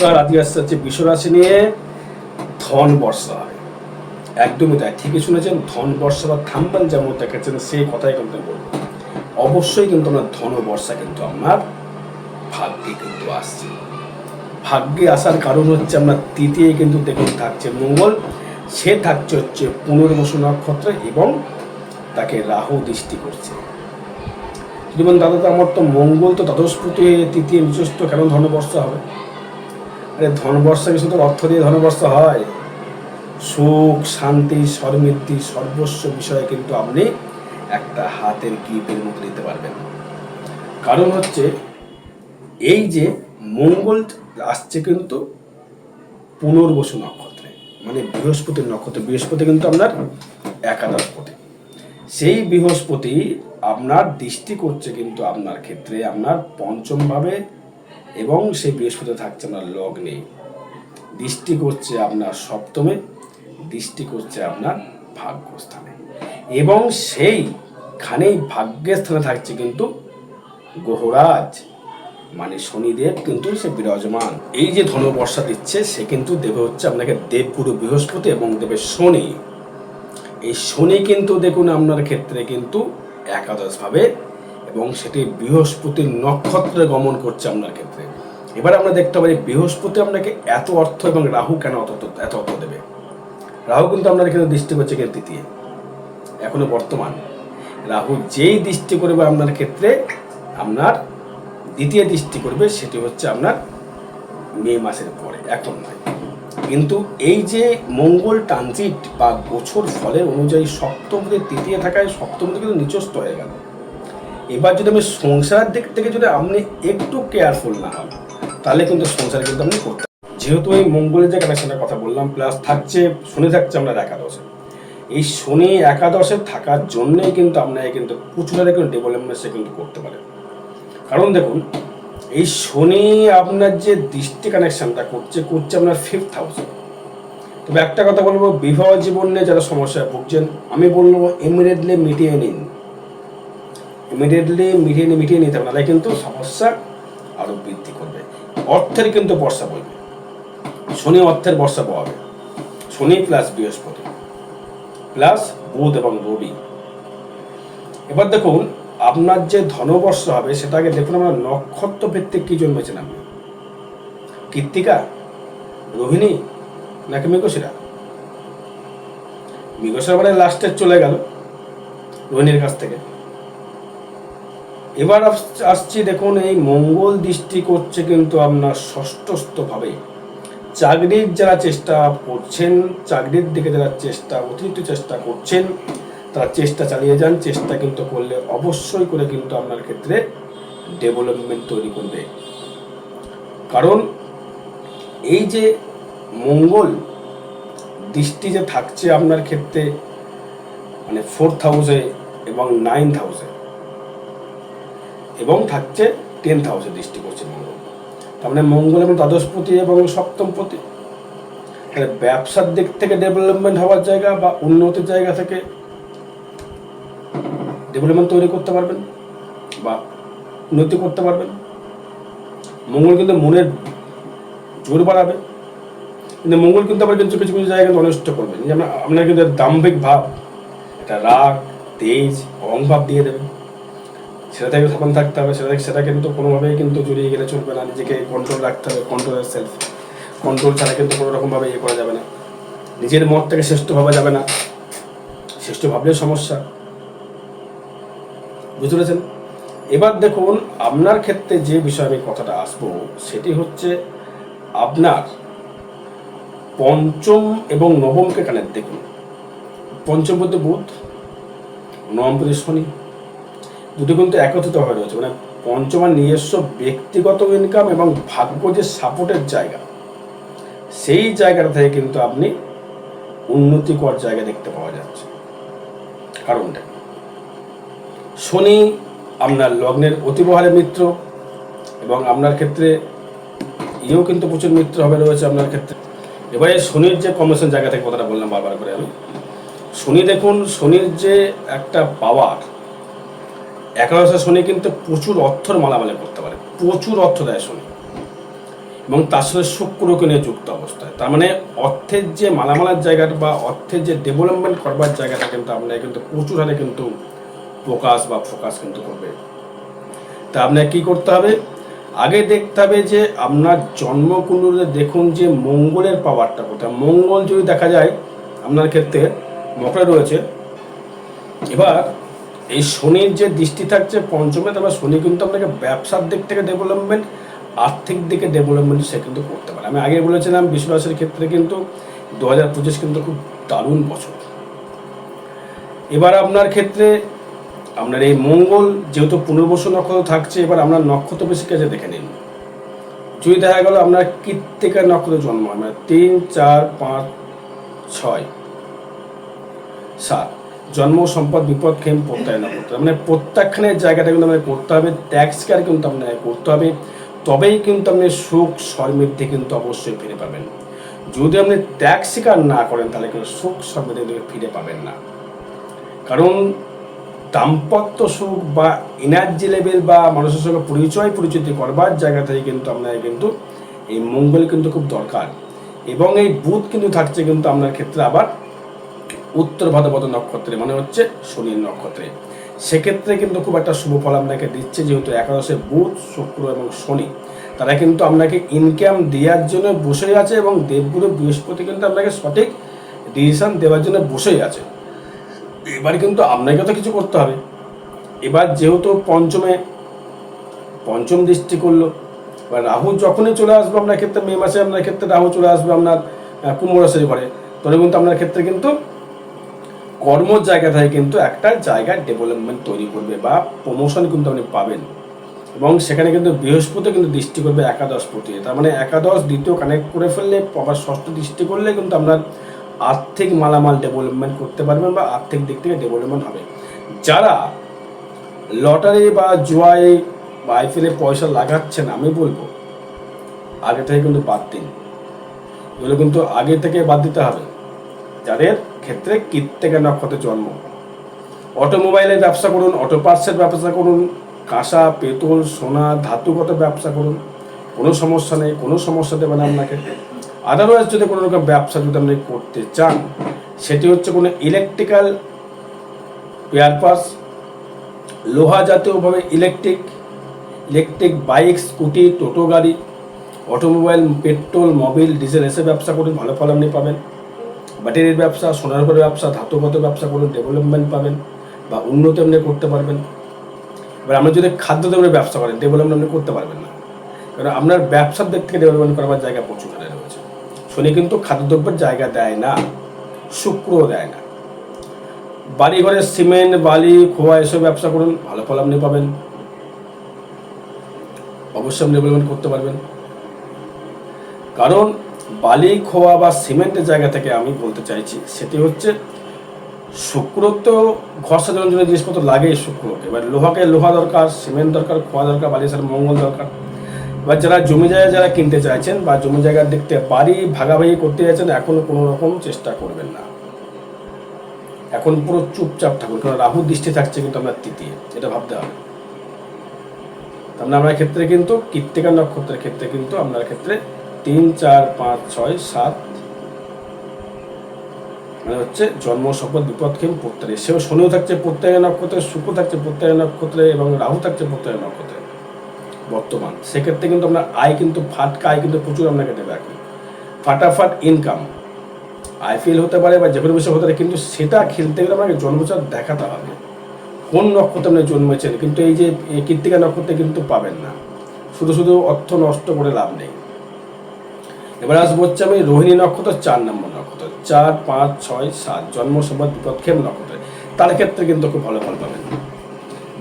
নমস্কার, আজকে আসছে হচ্ছে বিশ্বরাশি নিয়ে ধন বর্ষা হয়। একদমই তাই, ঠিকই শুনেছেন। ধন বর্ষা বা থাম্বাল যেমন দেখেছেন সেই কথাই কিন্তু বলবো। অবশ্যই কিন্তু আমার ধন বর্ষা কিন্তু আমার ভাগ্যে কিন্তু আসছে। ভাগ্যে আসার কারণ হচ্ছে আমরা তৃতীয় কিন্তু দেখুন থাকছে মঙ্গল। সে থাকছে হচ্ছে পুনর্বসু নক্ষত্রে এবং তাকে রাহু দৃষ্টি করছে। যেমন দাদা তো আমার তো মঙ্গল তো দ্বাদশপতি তৃতীয় নিজস্ব, কেন ধনবর্ষা হবে? আরে ধনবর্ষা কি শুধু অর্থ দিয়ে ধনবর্ষা হয়? সুখ, শান্তি, সমৃদ্ধি, সর্বস্ব বিষয়ে কিন্তু আপনি একটা হাতের গ্রিপের মতো নিতে পারবেন। কারণ হচ্ছে এই যে মঙ্গল আসছে কিন্তু পুনর্বসু নক্ষত্রে, মানে বৃহস্পতির নক্ষত্রে। বৃহস্পতি কিন্তু আপনার একাদশপতি। সেই বৃহস্পতি আপনার দৃষ্টি করছে কিন্তু আপনার ক্ষেত্রে আপনার পঞ্চম ভাবে, এবং সেই বৃহস্পতি থাকছে আপনার লগ্নে। দৃষ্টি করছে আপনার সপ্তমে, দৃষ্টি করছে আপনার ভাগ্যস্থানে, এবং সেইখানেই ভাগ্যের স্থানে থাকছে কিন্তু গ্রহরাজ মানে শনিদেব কিন্তু সে বিরাজমান। এই যে ধনবর্ষা দিচ্ছে সে কিন্তু দেবে হচ্ছে আপনাকে দেবগুরু বৃহস্পতি এবং দেবে শনি। এই শনি কিন্তু দেখুন আপনার ক্ষেত্রে কিন্তু একাদশ ভাবে, এবং সেটি বৃহস্পতির নক্ষত্রে গমন করছে আপনার ক্ষেত্রে। এবার আমরা দেখতে পারি বৃহস্পতি আপনাকে এত অর্থ এবং রাহু কেন এত অর্থ দেবে। রাহু কিন্তু আপনার এখানে দৃষ্টি করছে কিন্তু তৃতীয়, এখনো বর্তমান। রাহু যেই দৃষ্টি করবে আপনার ক্ষেত্রে আপনার দ্বিতীয় দৃষ্টি করবে, সেটি হচ্ছে আপনার মে মাসের পরে, এখন নয়। কিন্তু এই যে মঙ্গল ট্রানজিট বা গোছর ফলের অনুযায়ী সপ্তম থেকে তৃতীয় থাকায় সপ্তম থেকে কিন্তু নিচস্থ হয়ে গেল। এবার যদি আমি সংসারের দিক থেকে যদি আপনি একটু কেয়ারফুল না হন, তাহলে কিন্তু সংসারে কিন্তু আপনি করতে, যেহেতু এই মঙ্গলের যে কানেকশনের কথা বললাম, প্লাস থাকছে শনি থাকছে আপনার একাদশে। এই শনি একাদশে থাকার জন্যই কিন্তু আপনাকে কিন্তু প্রচুর কিন্তু ডেভেলপমেন্ট সে কিন্তু করতে পারে। কারণ দেখুন এই শনি আপনার যে দৃষ্টি কানেকশনটা করছে আপনার 5th হাউসে। তবে একটা কথা বলবো, বিবাহ জীবন নিয়ে যারা সমস্যায় ভুগছেন, আমি বলবো ইমিডিয়েটলি মিটিয়ে নিন। মিটিয়ে নিতে হবে, নাহলে কিন্তু সমস্যা আরো বৃদ্ধি করবে। অর্থের কিন্তু বর্ষা বইবে, শনি অর্থের বর্ষা বওয়াবে। শনি প্লাস বৃহস্পতি প্লাস বুধ এবং রবি। এবার দেখুন আপনার যে ধনবর্ষা হবে সেটাকে দেখুন আমরা নক্ষত্র ভিত্তিক কি জন্মেছেন আপনি। কৃত্তিকা, রোহিণী নাকি মৃগশিরা? মৃগশিরা মানে লাস্টে চলে গেল রোহিণীর কাছ থেকে। এবার আসছি দেখুন এই মঙ্গল দৃষ্টি করছে কিন্তু আপনার ষষ্ঠস্থ ভাবে। চাকরির যারা চেষ্টা করছেন, চাকরির দিকে যারা অতিরিক্ত চেষ্টা করছেন, তারা চেষ্টা চালিয়ে যান। চেষ্টা কিন্তু করলে অবশ্যই করে কিন্তু আপনার ক্ষেত্রে ডেভেলপমেন্ট তৈরি করবে। কারণ এই যে মঙ্গল দৃষ্টি যে থাকছে আপনার ক্ষেত্রে মানে 4th হাউসে এবং 9th হাউসে, এবং থাকছে 10th হাউসে দৃষ্টি করছে মঙ্গল। তার মানে মঙ্গল এবং দ্বাদশপতি এবং সপ্তমপতি, তাহলে ব্যবসার দিক থেকে ডেভেলপমেন্ট হওয়ার জায়গা বা উন্নতির জায়গা থেকে ডেভেলপমেন্ট তৈরি করতে পারবেন বা উন্নতি করতে পারবেন। মঙ্গল কিন্তু মনের জোর বাড়াবে, কিন্তু মঙ্গল কিন্তু আবার কিছু কিছু জায়গায় অনিষ্ট করবে। যেমন আপনার কিন্তু দাম্ভিক ভাব, একটা রাগ, তেজ, অহংভাব দিয়ে দেবে। সেটা থেকে সাবধান থাকতে হবে। সেটা কিন্তু কোনোভাবেই কিন্তু জড়িয়ে গেলে চলবে না। নিজেকে কন্ট্রোল রাখতে হবে, কন্ট্রোল সেলফ কন্ট্রোল ছাড়া কিন্তু কোনো রকমভাবে ইয়ে করা যাবে না। নিজের মত থেকে শ্রেষ্ঠ ভাবা যাবে না, শ্রেষ্ঠ ভাবলেও সমস্যা। বুঝতে পেরেছেন? এবার দেখুন আপনার ক্ষেত্রে যে বিষয়ে আমি কথাটা আসবো সেটি হচ্ছে আপনার পঞ্চম এবং নবমকে কানেক্ট। দেখুন পঞ্চম পদে বুধ, নবম পদে শনি, দুটো কিন্তু একত্রিত হয়ে রয়েছে। মানে পঞ্চমার নিজস্ব ব্যক্তিগত ইনকাম এবং ভাগ্য যে সাপোর্টের জায়গা, সেই জায়গাটা থেকে কিন্তু আপনি উন্নতিকর জায়গা দেখতে পাওয়া যাচ্ছে। কারণটা শনি আপনার লগ্নের অতিবহারে মিত্র, এবং আপনার ক্ষেত্রে ইয়েও কিন্তু প্রচুর মিত্র হবে রয়েছে আপনার ক্ষেত্রে। এবারে শনির যে কম্বিনেশন জায়গা থেকে কথাটা বললাম বারবার করে আমি, শনি দেখুন শনির যে একটা পাওয়ার, একাদশে শনি কিন্তু প্রচুর অর্থর মালামালি করতে পারে, প্রচুর অর্থ দেয় শনি। এবং তার সাথে শুক্রকে নিয়ে যুক্ত অবস্থায়। তার মানে অর্থের যে মালামালের জায়গাটা বা অর্থের যে ডেভেলপমেন্ট করবার জায়গাটা কিন্তু আপনাকে কিন্তু প্রচুর হারে কিন্তু ফোকাস কিন্তু করবে। তা আপনাকে কী করতে হবে, আগে দেখতে হবে যে আপনার জন্মকুণ্ডলীতে দেখুন যে মঙ্গলের পাওয়ারটা কোথায়। মঙ্গল যদি দেখা যায় আপনার ক্ষেত্রে মকরে রয়েছে, এবার এই শনির যে দৃষ্টি থাকছে পঞ্চমে, তারপর শনি কিন্তু আপনাকে ব্যবসার দিক থেকে ডেভেলপমেন্ট, আর্থিক দিকে ডেভেলপমেন্ট সে কিন্তু করতে পারে। আমি আগে বলেছিলাম বৃষ রাশির ক্ষেত্রে কিন্তু 2025 কিন্তু খুব দারুণ বছর। এবার আপনার ক্ষেত্রে আপনার এই মঙ্গল যেহেতু পুনর্বসু নক্ষত্র থাকছে, এবার আপনার নক্ষত্র বেশি কাজে দেখে নিন। যদি দেখা গেল আপনার কৃত্তিকা নক্ষত্রে জন্ম, আমরা 3, 4, 5, 6, 7 জন্ম, সম্পদ, বিপদ, ক্ষেম, প্রত্যয় নক্ষত্র, মানে প্রত্যাখ্যানের জায়গাটা কিন্তু আপনাকে করতে হবে, ত্যাগ স্বীকার কিন্তু আপনাকে করতে হবে, তবেই কিন্তু আপনি সুখ সমৃদ্ধি কিন্তু অবশ্যই ফিরে পাবেন। যদি আপনি ত্যাগ স্বীকার না করেন তাহলে কিন্তু সুখ সমৃদ্ধি ফিরে পাবেন না। কারণ দাম্পত্য সুখ বা এনার্জি লেভেল বা মানুষের সঙ্গে পরিচিতি করবার জায়গা থেকে কিন্তু আপনার কিন্তু এই মঙ্গল কিন্তু খুব দরকার। এবং এই বুধ কিন্তু থাকছে কিন্তু আপনার ক্ষেত্রে আবার উত্তর ভাদ্রপদ নক্ষত্রে, মানে হচ্ছে শনির নক্ষত্রে। সেক্ষেত্রে কিন্তু খুব একটা শুভ ফল আপনাকে দিচ্ছে, যেহেতু একাদশে বুধ, শুক্র এবং শনি তারা কিন্তু আপনাকে ইনকাম দেওয়ার জন্য বসেই আছে, এবং দেবগুরু বৃহস্পতি কিন্তু আপনাকে সঠিক ডিসিশন দেওয়ার জন্য বসেই আছে। এবার কিন্তু আপনাকে তো কিছু করতে হবে। এবার যেহেতু পঞ্চম দৃষ্টি করলো, এবার রাহু যখনই চলে আসবে আপনার ক্ষেত্রে, মে মাসে আপনার ক্ষেত্রে রাহু চলে আসবে আপনার কুম্ভ রাশির ঘরে, তবে কিন্তু আপনার ক্ষেত্রে কিন্তু কর্মর জায়গা থেকে কিন্তু একটা জায়গার ডেভেলপমেন্ট তৈরি করবে বা প্রমোশন কিন্তু আপনি পাবেন। এবং সেখানে কিন্তু বৃহস্পতি কিন্তু দৃষ্টি করবে একাদশ প্রতি, তার মানে একাদশ দ্বিতীয় কানেক্ট করে ফেললে আবার ষষ্ঠ দৃষ্টি করলে কিন্তু আপনার আর্থিক মালামাল ডেভেলপমেন্ট করতে পারবেন বা আর্থিক দিক থেকে ডেভেলপমেন্ট হবে। যারা লটারি বা জুয়ায় বা আইপিএলে পয়সা লাগাচ্ছেন, আমি বলবো আগে থেকে কিন্তু বাদ দিন, এগুলো কিন্তু আগে থেকে বাদ দিতে হবে। যাদের ক্ষেত্রে কৃত্তিকা নক্ষত্রে জন্ম, অটোমোবাইলের ব্যবসা করুন, অটো পার্টসের ব্যবসা করুন, কাঁসা, পেতল, সোনা, ধাতুগত ব্যবসা করুন, কোনো সমস্যা নেই, কোনো সমস্যা দেবে না আপনাকে। আদারওয়াইজ যদি কোনো রকম ব্যবসা যদি আপনি করতে চান, সেটি হচ্ছে কোনো ইলেকট্রিক্যাল পেয়ারপাস, লোহা জাতীয়ভাবে ইলেকট্রিক বাইক, স্কুটি, টোটো গাড়ি, অটোমোবাইল, পেট্রোল, মোবিল, ডিজেল এসে ব্যবসা করুন, ভালো ফল আপনি পাবেন। ব্যাটারির ব্যবসা, সোনার উপরে ব্যবসা, ধাতুগত ব্যবসা করুন, ডেভেলপমেন্ট পাবেন বা উন্নতি আপনি করতে পারবেন। এবার আপনি যদি খাদ্যদ্রব্যের ব্যবসা করেন, ডেভেলপমেন্ট আপনি করতে পারবেন না, কারণ আপনার ব্যবসার দিক থেকে ডেভেলপমেন্ট করবার জায়গা প্রচুর রয়েছে। শনি কিন্তু খাদ্যদ্রব্যের জায়গা দেয় না, শুক্রও দেয় না। বাড়ি ঘরে সিমেন্ট, বালি, খোয়া এসব ব্যবসা করুন, ভালো ফল আপনি পাবেন, অবশ্যই আপনি ডেভেলপমেন্ট করতে পারবেন। কারণ বালি, খোয়া বা সিমেন্টের জায়গা থেকে আমি বলতে চাইছি, সেটি হচ্ছে শুক্র তো ঘর সাজানোর জন্য জিনিসপত্র লাগেই শুক্রকে। এবার লোহা দরকার, সিমেন্ট দরকার, খোয়া দরকার, বালি সার মঙ্গল দরকার। এবার যারা জমি জায়গা যারা কিনতে চাইছেন বা জমি জায়গার দেখতে বাড়ি ভাগাভাগি করতে চাইছেন, এখন কোনো রকম চেষ্টা করবেন না, এখন পুরো চুপচাপ থাকুন, কারণ রাহু দৃষ্টি থাকছে কিন্তু আপনার তৃতীয়, এটা ভাবতে হবে। তাহলে আপনার ক্ষেত্রে কিন্তু কৃত্তিকা নক্ষত্রের ক্ষেত্রে কিন্তু আপনার ক্ষেত্রে 3, 4, 5, 6, 7 মানে হচ্ছে জন্ম, সম্পদ, বিপদ, ক্ষেম, প্রত্যয়। সেও শনিও থাকছে প্রত্যয় নক্ষত্রে, শুক্র থাকছে প্রত্যয় নক্ষত্রে এবং রাহু থাকছে প্রত্যয় নক্ষত্রে বর্তমান। সেক্ষেত্রে কিন্তু আপনার আয় কিন্তু ফাটকা আয় কিন্তু প্রচুর আপনাকে দেবে, এখন ফাটাফাট ইনকাম। আইপিএল হতে পারে বা যে কোনো বিষয় হতে পারে, কিন্তু সেটা খেলতে গেলে আপনাকে জন্মচার দেখাতে হবে কোন নক্ষত্রে আপনি জন্মেছেন। কিন্তু এই যে কৃত্তিকা নক্ষত্রে কিন্তু পাবেন না, শুধু অর্থ নষ্ট করে লাভ নেই। এবার আসবো হচ্ছে আমি রোহিণী নক্ষত্র, 4 নম্বর নক্ষত্র, 4, 5, 6, 7 জন্ম, সম্পদ, বিপদ, ক্ষেম নক্ষত্রে, তার ক্ষেত্রে কিন্তু খুব ভালো ফল পাবেন।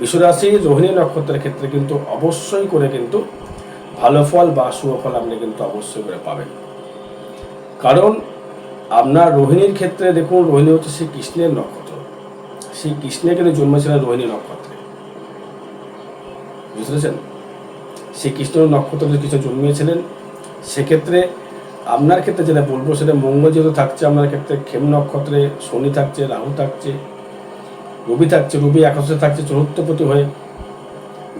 বিশ্বরাশি রোহিণী নক্ষত্রের ক্ষেত্রে কিন্তু অবশ্যই করে কিন্তু ভালো ফল বা শুভ ফল আপনি কিন্তু অবশ্যই করে পাবেন। কারণ আপনার রোহিণীর ক্ষেত্রে দেখুন, রোহিণী হচ্ছে শ্রী কৃষ্ণের নক্ষত্র, শ্রী কৃষ্ণের কিন্তু জন্মেছিলেন রোহিণী নক্ষত্রে, বুঝতে পেরেছেন? শ্রী কৃষ্ণের নক্ষত্রে কৃষ্ণ জন্মিয়েছিলেন। সেক্ষেত্রে আপনার ক্ষেত্রে যেটা বলবো, সেটা মঙ্গল যেহেতু থাকছে আপনার ক্ষেত্রে ক্ষেম নক্ষত্রে, শনি থাকছে, রাহু থাকছে, রবি থাকছে, রবি একাদশে থাকছে চতুর্থপতি হয়ে,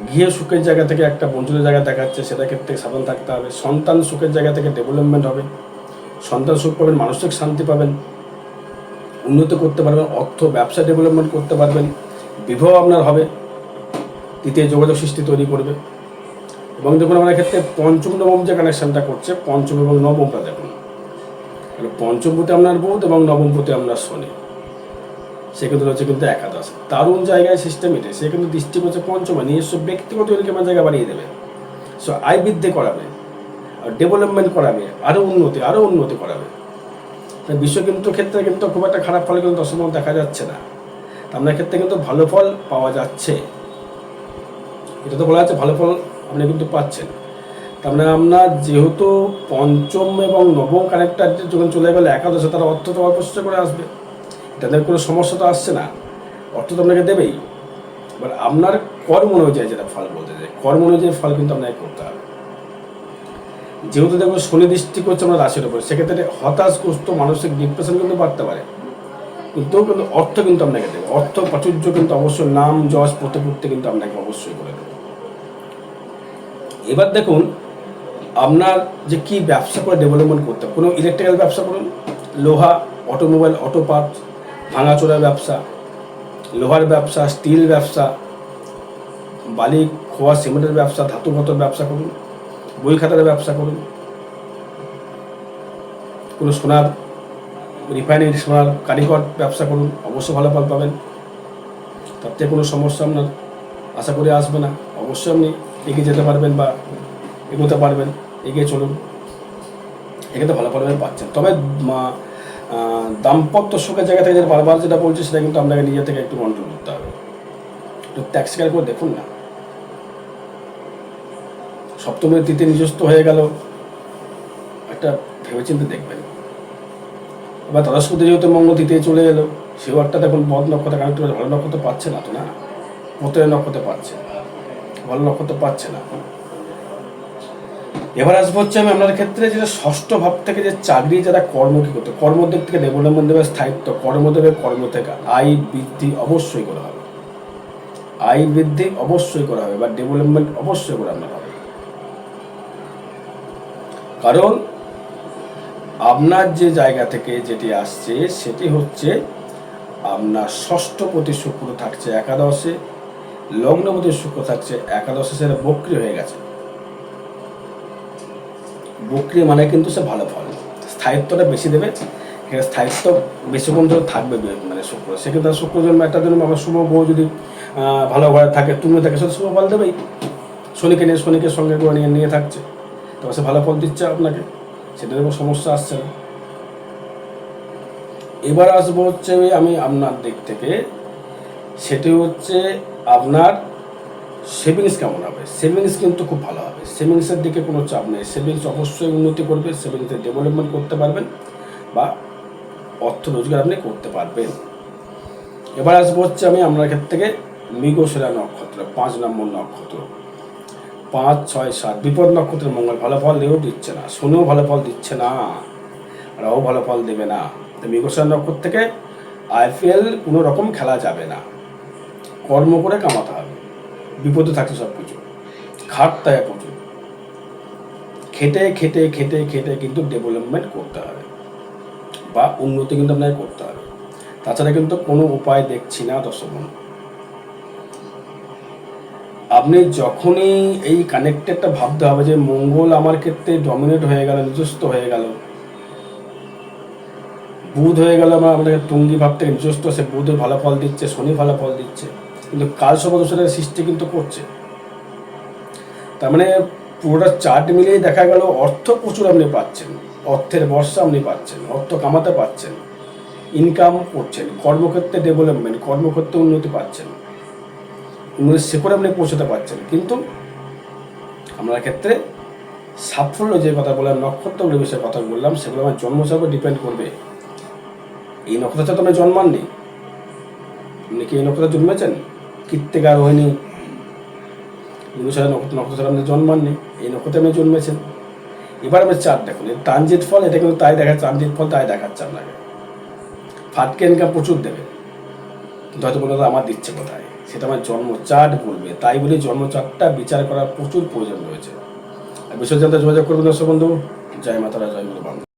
গৃহে সুখের জায়গা থেকে একটা বঞ্চিতের জায়গা দেখাচ্ছে, সেটা ক্ষেত্রে সাবধান থাকতে হবে। সন্তান সুখের জায়গা থেকে ডেভেলপমেন্ট হবে, সন্তান সুখ পাবেন, মানসিক শান্তি পাবেন, উন্নতি করতে পারবেন, অর্থ ব্যবসা ডেভেলপমেন্ট করতে পারবেন, বিবাহ আপনার হবে, তৃতীয় যোগাযোগ সৃষ্টি তৈরি করবে। এবং দেখুন আমার ক্ষেত্রে পঞ্চম নবম যে কানেকশানটা করছে, পঞ্চম এবং নবমটা দেখুন, পঞ্চম পতি আপনার বুধ এবং নবম পতি আপনার শনি, সে কিন্তু রয়েছে কিন্তু একাদশ। দারুণ জায়গায় সিস্টেম এটা, সে কিন্তু দৃষ্টি করছে পঞ্চমে, নিজস্ব ব্যক্তিগত ইনকামের জায়গা বাড়িয়ে দেবে। সো আয় বৃদ্ধি করাবে, ডেভেলপমেন্ট করাবে, আরও উন্নতি করাবে। বিশ্ব কিন্তু ক্ষেত্রে কিন্তু খুব একটা খারাপ ফল কিন্তু দশম দেখা যাচ্ছে না, আপনার ক্ষেত্রে কিন্তু ভালো ফল পাওয়া যাচ্ছে। এটা তো বলা যাচ্ছে ভালো ফল আপনি কিন্তু পাচ্ছেন। তার মানে আপনার যেহেতু পঞ্চম এবং নবম কানেক্টার যখন চলে গেলে একাদশে, তারা অর্থ তো অবশ্যই করে আসবে, তাদের কোনো সমস্যা তো আসছে না, অর্থ তো আপনাকে দেবেই। বাট আপনার কর্ম অনুযায়ী যেটা ফল বলতে চাই, কর্ম অনুযায়ী ফল কিন্তু আপনাকে করতে হবে। যেহেতু দেখুন শনি দৃষ্টি করছে আমরা রাশির উপরে, সেক্ষেত্রে হতাশগ্রস্ত মানসিক ডিপ্রেশন কিন্তু বাড়তে পারে, কিন্তু অর্থ কিন্তু আপনাকে দেবে, অর্থ প্রাচুর্য কিন্তু অবশ্যই, নাম যশ প্রতিপত্তি কিন্তু আপনাকে অবশ্যই করে দেবে। এবার দেখুন আপনার যে কি ব্যবসা করে ডেভেলপমেন্ট করতে, কোনো ইলেকট্রিক্যাল ব্যবসা করুন, লোহা, অটোমোবাইল, অটো পার্টস, ভাঙাচোরা ব্যবসা, লোহার ব্যবসা, স্টিল ব্যবসা, বালি খোয়া সিমেন্টের ব্যবসা, ধাতুগত ব্যবসা করুন, বই খাতার ব্যবসা করুন, কোনো সোনার রিফাইনারি, সোনার কারিগর ব্যবসা করুন, অবশ্যই ভালো ফল পাবেন। তার থেকে কোনো সমস্যা আপনার আশা করি আসবে না, অবশ্যই আপনি এগিয়ে যেতে পারবেন বা এগোতে পারবেন, এগিয়ে চলুন, এক্ষেত্রে ভালো ফল পাচ্ছেন। তবে দাম্পত্য সুখের জায়গা থেকে বারবার যেটা বলছি, সেটা কিন্তু আপনাকে নিজে থেকে একটু কন্ট্রোল করতে হবে, একটু ত্যাগ স্বীকার করে দেখুন না। সপ্তমের তৃতীয় নিজস্ব হয়ে গেল, একটা ভেবেচিন্তে দেখবেন। এবার দ্বাদশপতি যেহেতু মঙ্গল তৃতীয় চলে এলো, সেও একটা দেখুন বদ নক্ষত্র কানেক্ট করে, ভালো নক্ষত্র পাচ্ছে না তো, না প্রত্যেক নক্ষত্র পাচ্ছে, ভালো নক্ষত্র পাচ্ছে না। এবার আসবো হচ্ছে আমি আপনার ক্ষেত্রে যেটা ষষ্ঠ ভাব থেকে যে চাকরি, যারা কর্ম কি করতে, কর্মদিক থেকে ডেভেলপমেন্ট দেবে, স্থায়িত্ব, কর্ম দেবে, কর্ম থেকে আয় বৃদ্ধি অবশ্যই করা হবে, আয় বৃদ্ধি অবশ্যই করা হবে বা ডেভেলপমেন্ট অবশ্যই করে আপনার হবে। কারণ আপনার যে জায়গা থেকে যেটি আসছে সেটি হচ্ছে আপনার ষষ্ঠপতি শুক্র থাকছে একাদশে, লগ্নপতি শুক্র থাকছে একাদশে, সেটা বক্রি হয়ে গেছে। বক্রি মানে কিন্তু সে ভালো ফল, স্থায়িত্বটা বেশি দেবে, স্থায়িত্ব বেশিক্ষণ ধরে থাকবে মানে শুক্র, সেক্ষেত্রে শুক্র জন্ম একটা জন্য আমার শুভ গ্রহ যদি ভালো ঘরে থাকে, তুমি থাকে, সেটা শুভ ফল দেবেই। শনিকে সঙ্গে করে নিয়ে থাকছে, তবে সে ভালো ফল দিচ্ছে আপনাকে, সেটার কোনো সমস্যা আসছে না। এবার আসবো হচ্ছে আমি আপনার দিক থেকে, সেটি হচ্ছে আপনার সেভিংস কেমন হবে। সেভিংস কিন্তু খুব ভালো হবে, সেভিংসের দিকে কোনো চাপ নেই, সেভিংস অবশ্যই উন্নতি করবে, সেভিংসে ডেভেলপমেন্ট করতে পারবেন বা অর্থ রোজগার আপনি করতে পারবেন। এবার আসবো হচ্ছে আমি আপনার ক্ষেত্র থেকে মৃগশিরা নক্ষত্র, 5 নম্বর নক্ষত্র, 5, 6, 7 বিপদ নক্ষত্রের মঙ্গল ভালো ফল দিচ্ছে না, শনিও ভালো ফল দিচ্ছে না, রাও ভালো ফল দেবে না। তো মৃগশিরা নক্ষত্র থেকে IPL কোনো রকম খেলা যাবে না, কর্ম করে কামাতে হবে, বিপদে থাকছে সব কিছু, খাটতে হয় প্রচুর, খেটে খেটে খেটে খেটে কিন্তু ডেভেলপমেন্ট করতে হবে বা উন্নতি কিন্তু আপনাকে করতে হবে, তাছাড়া কিন্তু কোনো উপায় দেখছি না। দর্শক বন্ধু, আপনি যখনই এই কানেক্টেডটা ভাবতে হবে যে মঙ্গল আমার ক্ষেত্রে ডমিনেট হয়ে গেল, নিজস্ব হয়ে গেল, বুধ হয়ে গেল আমার আমাদের তুঙ্গি ভাব থেকে নিজস্ব, সে বুধের ভালো ফল দিচ্ছে, শনি ভালো ফল দিচ্ছে, কিন্তু কাল সর্বদোষের সৃষ্টি কিন্তু করছে। তার মানে পুরোটা চার্ট মিলিয়ে দেখা গেল অর্থ প্রচুর আপনি পাচ্ছেন, অর্থের বর্ষা আপনি পাচ্ছেন, অর্থ কামাতে পাচ্ছেন, ইনকাম করছেন, কর্মক্ষেত্রে ডেভেলপমেন্ট, কর্মক্ষেত্রে উন্নতি পাচ্ছেন, উন্নতির শিখরে আপনি পৌঁছতে পারছেন। কিন্তু আপনার ক্ষেত্রে সাফল্য যে কথা বললাম, নক্ষত্রগুলোর বিষয়ে কথা বললাম, সেগুলো আমার জন্মছকের উপর ডিপেন্ড করবে। এই নক্ষত্রটা তো আপনি জন্মাননি, আপনি কি এই নক্ষত্রে জন্মেছেন? কৃত্তিকা, রোহিণী, নক্ষত্র আপনি জন্মাননি, এই নক্ষত্রে আপনি জন্মেছেন। এবার আপনি চার্ট দেখুন, এই ট্রানজিট ফল, এটা কিন্তু তাই দেখাচ্ছে, ট্রানজিট ফল তাই দেখাচ্ছে আপনাকে, ফাটকে ইনকাম প্রচুর দেবে, কিন্তু হয়তো বলতে আমার দিচ্ছে কোথায়, সেটা আমার জন্ম চার্ট বলবে। তাই বলে জন্ম চার্টটা বিচার করার প্রচুর প্রয়োজন রয়েছে। আর বিষয় জানতে যোগাযোগ করবেন দর্শক বন্ধু। জয় মাতারা, জয় গুরু বান্ধব।